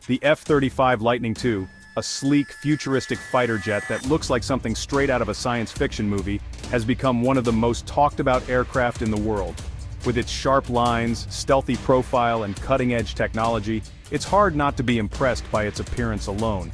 The F-35 Lightning II, a sleek, futuristic fighter jet that looks like something straight out of a science fiction movie, has become one of the most talked about aircraft in the world. With its sharp lines, stealthy profile, and cutting-edge technology, it's hard not to be impressed by its appearance alone.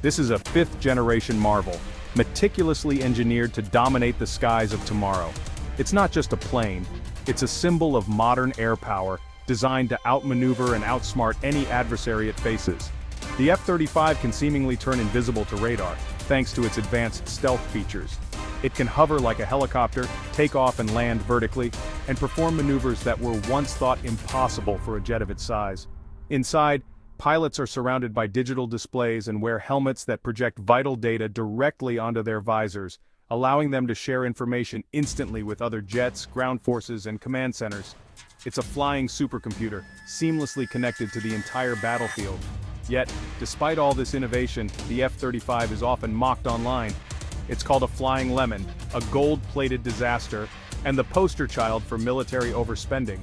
This is a fifth-generation marvel, meticulously engineered to dominate the skies of tomorrow. It's not just a plane, it's a symbol of modern air power, designed to outmaneuver and outsmart any adversary it faces. The F-35 can seemingly turn invisible to radar, thanks to its advanced stealth features. It can hover like a helicopter, take off and land vertically, and perform maneuvers that were once thought impossible for a jet of its size. Inside, pilots are surrounded by digital displays and wear helmets that project vital data directly onto their visors, allowing them to share information instantly with other jets, ground forces, and command centers. It's a flying supercomputer, seamlessly connected to the entire battlefield. Yet, despite all this innovation, the F-35 is often mocked online. It's called a flying lemon, a gold-plated disaster, and the poster child for military overspending.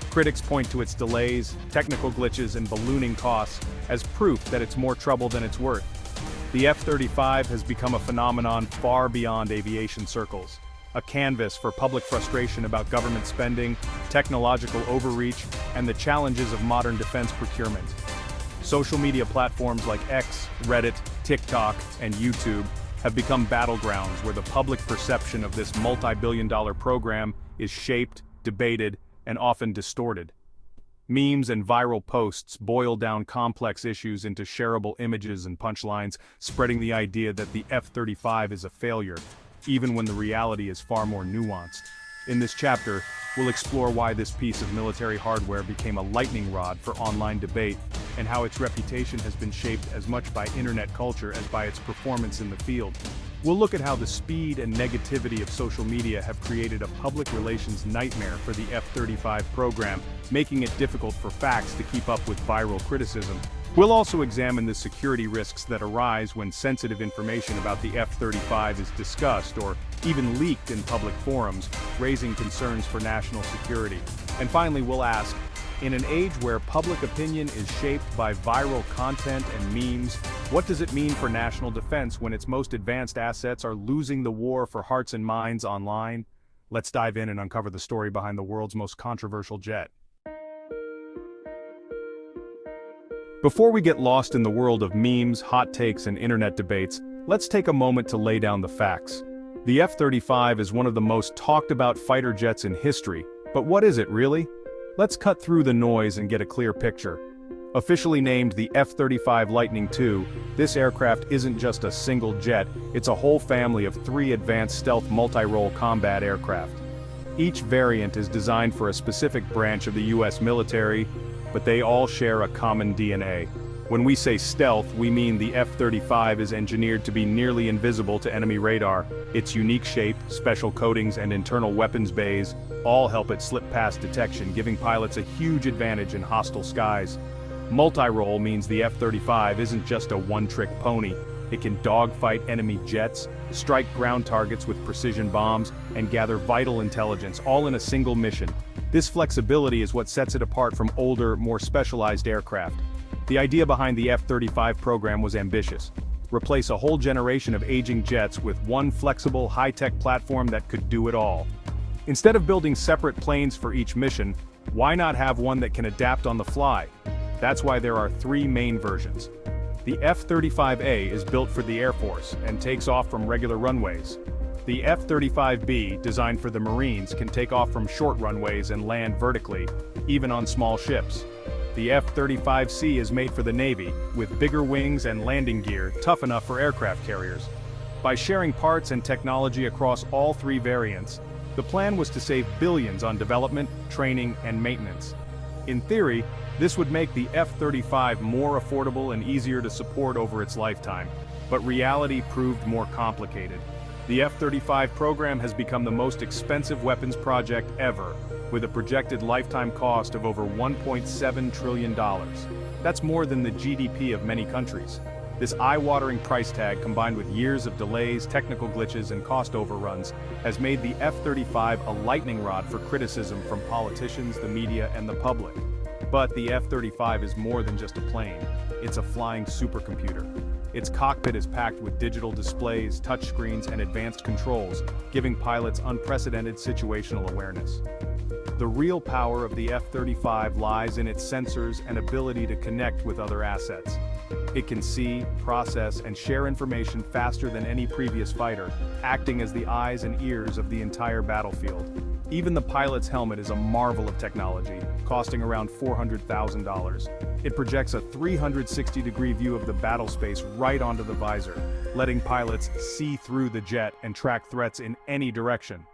Critics point to its delays, technical glitches, and ballooning costs as proof that it's more trouble than it's worth. The F-35 has become a phenomenon far beyond aviation circles, a canvas for public frustration about government spending, technological overreach, and the challenges of modern defense procurement. Social media platforms like X, Reddit, TikTok, and YouTube have become battlegrounds where the public perception of this multi-billion-dollar program is shaped, debated, and often distorted. Memes and viral posts boil down complex issues into shareable images and punchlines, spreading the idea that the F-35 is a failure, even when the reality is far more nuanced. In this chapter, we'll explore why this piece of military hardware became a lightning rod for online debate, and how its reputation has been shaped as much by internet culture as by its performance in the field. We'll look at how the speed and negativity of social media have created a public relations nightmare for the F-35 program, making it difficult for facts to keep up with viral criticism. We'll also examine the security risks that arise when sensitive information about the F-35 is discussed or even leaked in public forums, raising concerns for national security. And finally, we'll ask, in an age where public opinion is shaped by viral content and memes, what does it mean for national defense when its most advanced assets are losing the war for hearts and minds online? Let's dive in and uncover the story behind the world's most controversial jet. Before we get lost in the world of memes, hot takes, and internet debates, let's take a moment to lay down the facts. The F-35 is one of the most talked about fighter jets in history, but what is it really? Let's cut through the noise and get a clear picture. Officially named the F-35 Lightning II, this aircraft isn't just a single jet, it's a whole family of 3 advanced stealth multi-role combat aircraft. Each variant is designed for a specific branch of the US military, but they all share a common DNA. When we say stealth, we mean the F-35 is engineered to be nearly invisible to enemy radar. Its unique shape, special coatings, and internal weapons bays all help it slip past detection, giving pilots a huge advantage in hostile skies. Multi-role means the F-35 isn't just a one-trick pony. It can dogfight enemy jets, strike ground targets with precision bombs, and gather vital intelligence, all in a single mission. This flexibility is what sets it apart from older, more specialized aircraft. The idea behind the F-35 program was ambitious. Replace a whole generation of aging jets with one flexible, high-tech platform that could do it all. Instead of building separate planes for each mission, why not have one that can adapt on the fly? That's why there are 3 main versions. The F-35A is built for the Air Force and takes off from regular runways. The F-35B, designed for the Marines, can take off from short runways and land vertically, even on small ships. The F-35C is made for the Navy, with bigger wings and landing gear tough enough for aircraft carriers. By sharing parts and technology across all 3 variants, the plan was to save billions on development, training, and maintenance. In theory, this would make the F-35 more affordable and easier to support over its lifetime, but reality proved more complicated. The F-35 program has become the most expensive weapons project ever, with a projected lifetime cost of over $1.7 trillion. That's more than the GDP of many countries. This eye-watering price tag, combined with years of delays, technical glitches, and cost overruns, has made the F-35 a lightning rod for criticism from politicians, the media, and the public. But the F-35 is more than just a plane. It's a flying supercomputer. Its cockpit is packed with digital displays, touchscreens, and advanced controls, giving pilots unprecedented situational awareness. The real power of the F-35 lies in its sensors and ability to connect with other assets. It can see, process, and share information faster than any previous fighter, acting as the eyes and ears of the entire battlefield. Even the pilot's helmet is a marvel of technology, costing around $400,000. It projects a 360-degree view of the battle space right onto the visor, letting pilots see through the jet and track threats in any direction.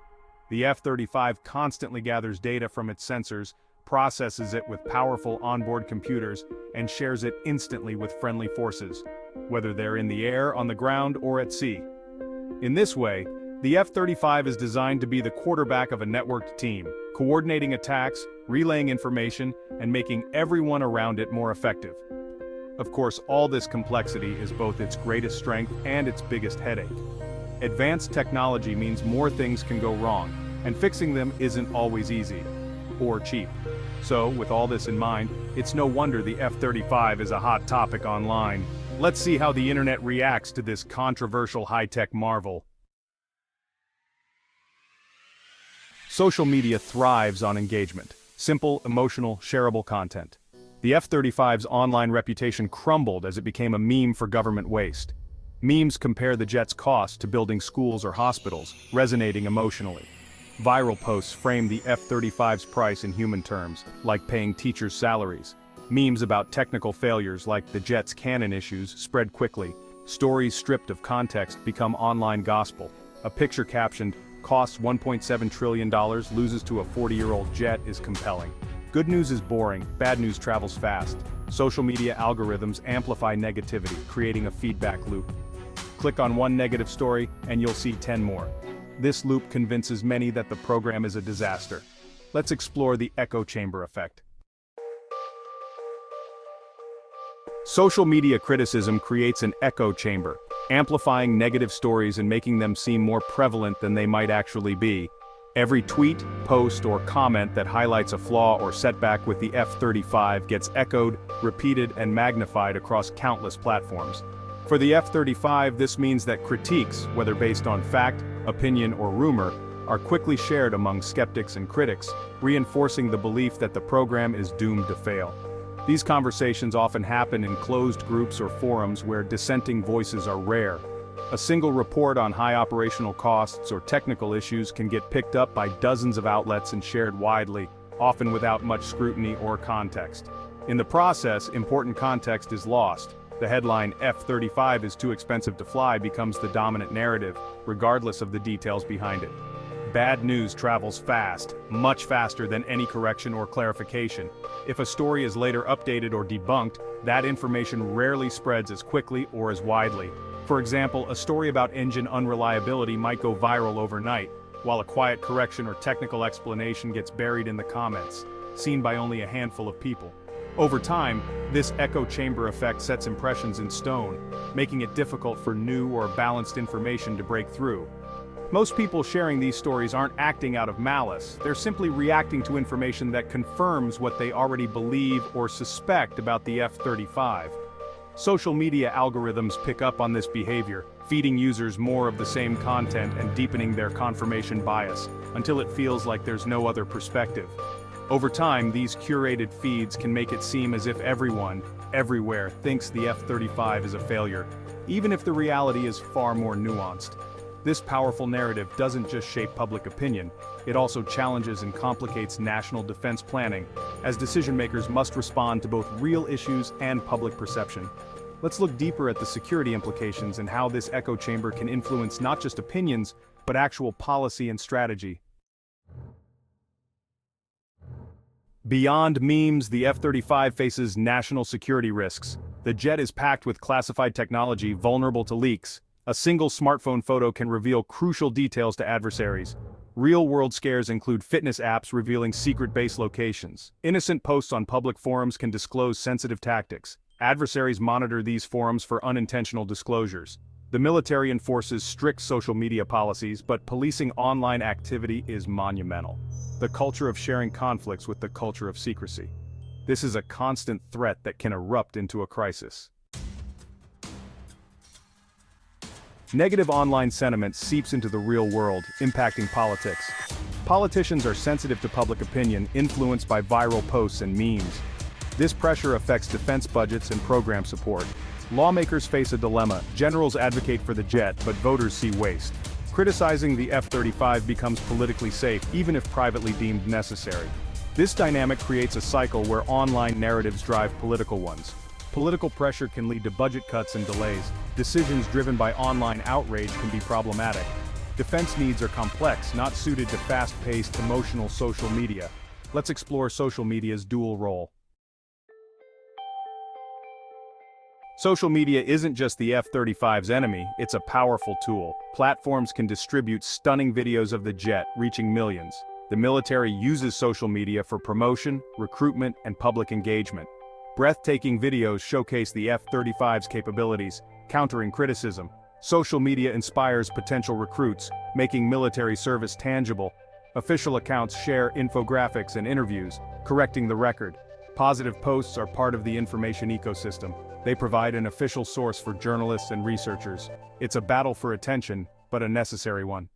The F-35 constantly gathers data from its sensors, processes it with powerful onboard computers, and shares it instantly with friendly forces, whether they're in the air, on the ground, or at sea. In this way, the F-35 is designed to be the quarterback of a networked team, coordinating attacks, relaying information, and making everyone around it more effective. Of course, all this complexity is both its greatest strength and its biggest headache. Advanced technology means more things can go wrong, and fixing them isn't always easy or cheap. So, with all this in mind, it's no wonder the F-35 is a hot topic online. Let's see how the internet reacts to this controversial high-tech marvel. Social media thrives on engagement. Simple, emotional, shareable content. The F-35's online reputation crumbled as it became a meme for government waste. Memes compare the jet's cost to building schools or hospitals, resonating emotionally. Viral posts frame the F-35's price in human terms, like paying teachers' salaries. Memes about technical failures like the jet's cannon issues spread quickly. Stories stripped of context become online gospel. A picture captioned, "Costs $1.7 trillion, loses to a 40-year-old jet" is compelling. Good news is boring, bad news travels fast. Social media algorithms amplify negativity, creating a feedback loop. Click on one negative story, and you'll see 10 more. This loop convinces many that the program is a disaster. Let's explore the echo chamber effect. Social media criticism creates an echo chamber, amplifying negative stories and making them seem more prevalent than they might actually be. Every tweet, post, or comment that highlights a flaw or setback with the F-35 gets echoed, repeated, and magnified across countless platforms. For the F-35, this means that critiques, whether based on fact, opinion, or rumor, are quickly shared among skeptics and critics, reinforcing the belief that the program is doomed to fail. These conversations often happen in closed groups or forums where dissenting voices are rare. A single report on high operational costs or technical issues can get picked up by dozens of outlets and shared widely, often without much scrutiny or context. In the process, important context is lost. The headline "F-35 is too expensive to fly" becomes the dominant narrative, regardless of the details behind it. Bad news travels fast, much faster than any correction or clarification. If a story is later updated or debunked, that information rarely spreads as quickly or as widely. For example, a story about engine unreliability might go viral overnight, while a quiet correction or technical explanation gets buried in the comments, seen by only a handful of people. Over time, this echo chamber effect sets impressions in stone, making it difficult for new or balanced information to break through. Most people sharing these stories aren't acting out of malice, they're simply reacting to information that confirms what they already believe or suspect about the F-35. Social media algorithms pick up on this behavior, feeding users more of the same content and deepening their confirmation bias, until it feels like there's no other perspective. Over time, these curated feeds can make it seem as if everyone, everywhere, thinks the F-35 is a failure, even if the reality is far more nuanced. This powerful narrative doesn't just shape public opinion, it also challenges and complicates national defense planning, as decision-makers must respond to both real issues and public perception. Let's look deeper at the security implications and how this echo chamber can influence not just opinions, but actual policy and strategy. Beyond memes, the F-35 faces national security risks. The jet is packed with classified technology vulnerable to leaks. A single smartphone photo can reveal crucial details to adversaries. Real-world scares include fitness apps revealing secret base locations. Innocent posts on public forums can disclose sensitive tactics. Adversaries monitor these forums for unintentional disclosures. The military enforces strict social media policies, but policing online activity is monumental. The culture of sharing conflicts with the culture of secrecy. This is a constant threat that can erupt into a crisis. Negative online sentiment seeps into the real world, impacting politics. Politicians are sensitive to public opinion, influenced by viral posts and memes. This pressure affects defense budgets and program support. Lawmakers face a dilemma. Generals advocate for the jet, but voters see waste. Criticizing the F-35 becomes politically safe, even if privately deemed necessary. This dynamic creates a cycle where online narratives drive political ones. Political pressure can lead to budget cuts and delays. Decisions driven by online outrage can be problematic. Defense needs are complex, not suited to fast-paced, emotional social media. Let's explore social media's dual role. Social media isn't just the F-35's enemy, it's a powerful tool. Platforms can distribute stunning videos of the jet, reaching millions. The military uses social media for promotion, recruitment, and public engagement. Breathtaking videos showcase the F-35's capabilities, countering criticism. Social media inspires potential recruits, making military service tangible. Official accounts share infographics and interviews, correcting the record. Positive posts are part of the information ecosystem. They provide an official source for journalists and researchers. It's a battle for attention, but a necessary one.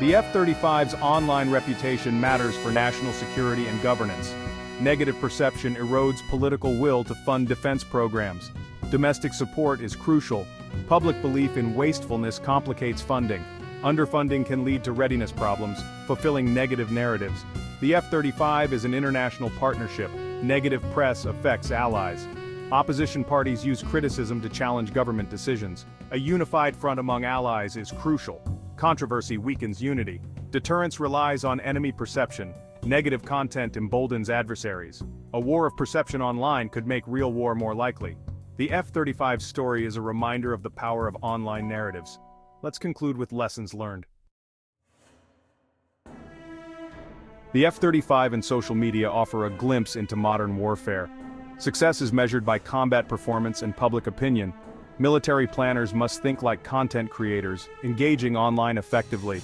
The F-35's online reputation matters for national security and governance. Negative perception erodes political will to fund defense programs. Domestic support is crucial. Public belief in wastefulness complicates funding. Underfunding can lead to readiness problems, fulfilling negative narratives. The F-35 is an international partnership. Negative press affects allies. Opposition parties use criticism to challenge government decisions. A unified front among allies is crucial. Controversy weakens unity. Deterrence relies on enemy perception. Negative content emboldens adversaries. A war of perception online could make real war more likely. The F-35's story is a reminder of the power of online narratives. Let's conclude with lessons learned. The F-35 and social media offer a glimpse into modern warfare. Success is measured by combat performance and public opinion. Military planners must think like content creators, engaging online effectively.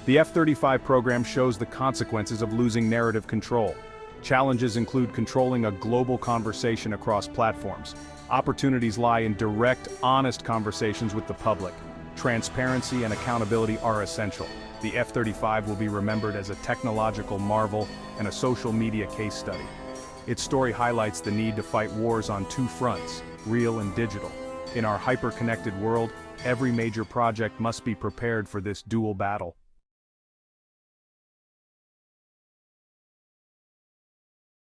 The F-35 program shows the consequences of losing narrative control. Challenges include controlling a global conversation across platforms. Opportunities lie in direct, honest conversations with the public. Transparency and accountability are essential. The F-35 will be remembered as a technological marvel and a social media case study. Its story highlights the need to fight wars on two fronts, real and digital. In our hyper-connected world, every major project must be prepared for this dual battle.